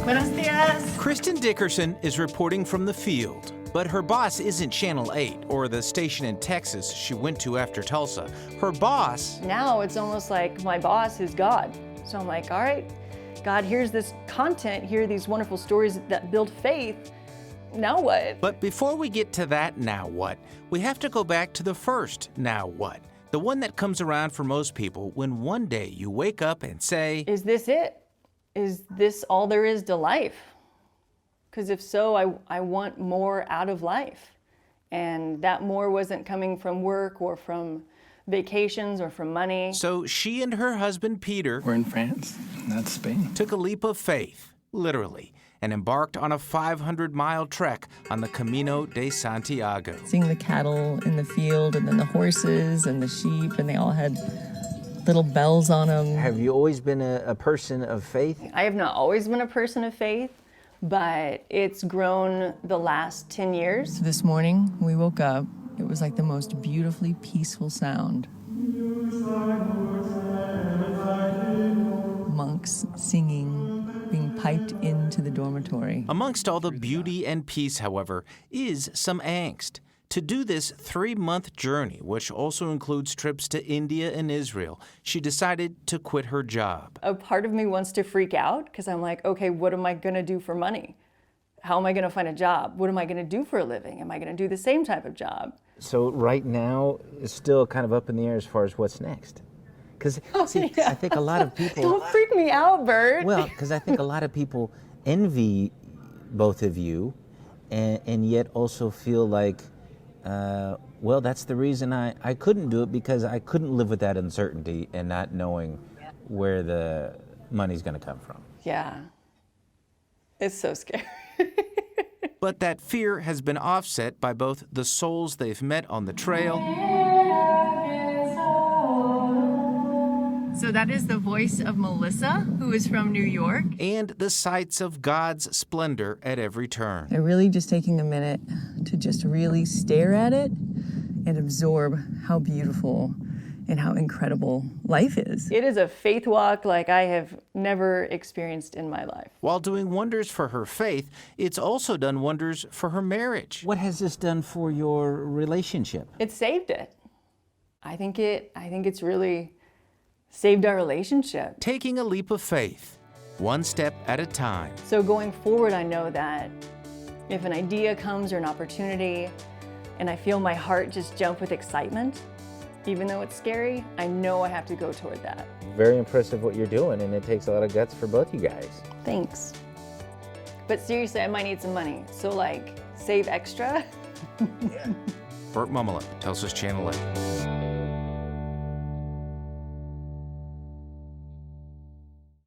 Buenos dias. Kristin Dickerson is reporting from the field, but her boss isn't Channel 8 or the station in Texas she went to after Tulsa. Her boss... Now it's almost like my boss is God. So I'm like, all right, God, here's this content, here are these wonderful stories that build faith. Now what? But before we get to that now what, we have to go back to the first now what. The one that comes around for most people when one day you wake up and say, is this it? Is this all there is to life? Because if so, I want more out of life. And that more wasn't coming from work or from vacations or from money. So she and her husband, Peter, We're in France, and that's Spain. took a leap of faith, literally, and embarked on a 500-mile trek on the Camino de Santiago. Seeing the cattle in the field and then the horses and the sheep, and they all had little bells on them. Have you always been a person of faith? I have not always been a person of faith, but it's grown the last 10 years. This morning, we woke up. It was like the most beautifully peaceful sound. Monks singing, being piped into the dormitory. Amongst all the beauty and peace, however, is some angst. To do this 3-month journey, which also includes trips to India and Israel, she decided to quit her job. A part of me wants to freak out because I'm like, okay, what am I going to do for money? How am I going to find a job? What am I going to do for a living? Am I going to do the same type of job? So right now, it's still kind of up in the air as far as what's next. Because I think a lot of people... Don't freak me out, Burt. Well, because I think a lot of people envy both of you and yet also feel like, well, that's the reason I couldn't do it, because I couldn't live with that uncertainty and not knowing where the money's going to come from. Yeah. It's so scary. But that fear has been offset by both the souls they've met on the trail. So that is the voice of Melissa, who is from New York. And the sights of God's splendor at every turn. They're really just taking a minute to just really stare at it and absorb how beautiful and how incredible life is. It is a faith walk like I have never experienced in my life. While doing wonders for her faith, it's also done wonders for her marriage. What has this done for your relationship? It saved it. I think it's really saved our relationship. Taking a leap of faith, one step at a time. So going forward, I know that if an idea comes or an opportunity and I feel my heart just jump with excitement, even though it's scary, I know I have to go toward that. Very impressive what you're doing, and it takes a lot of guts for both you guys. Thanks. But seriously, I might need some money. So like, save extra. Burt Mumala, Tulsa's Channel 8.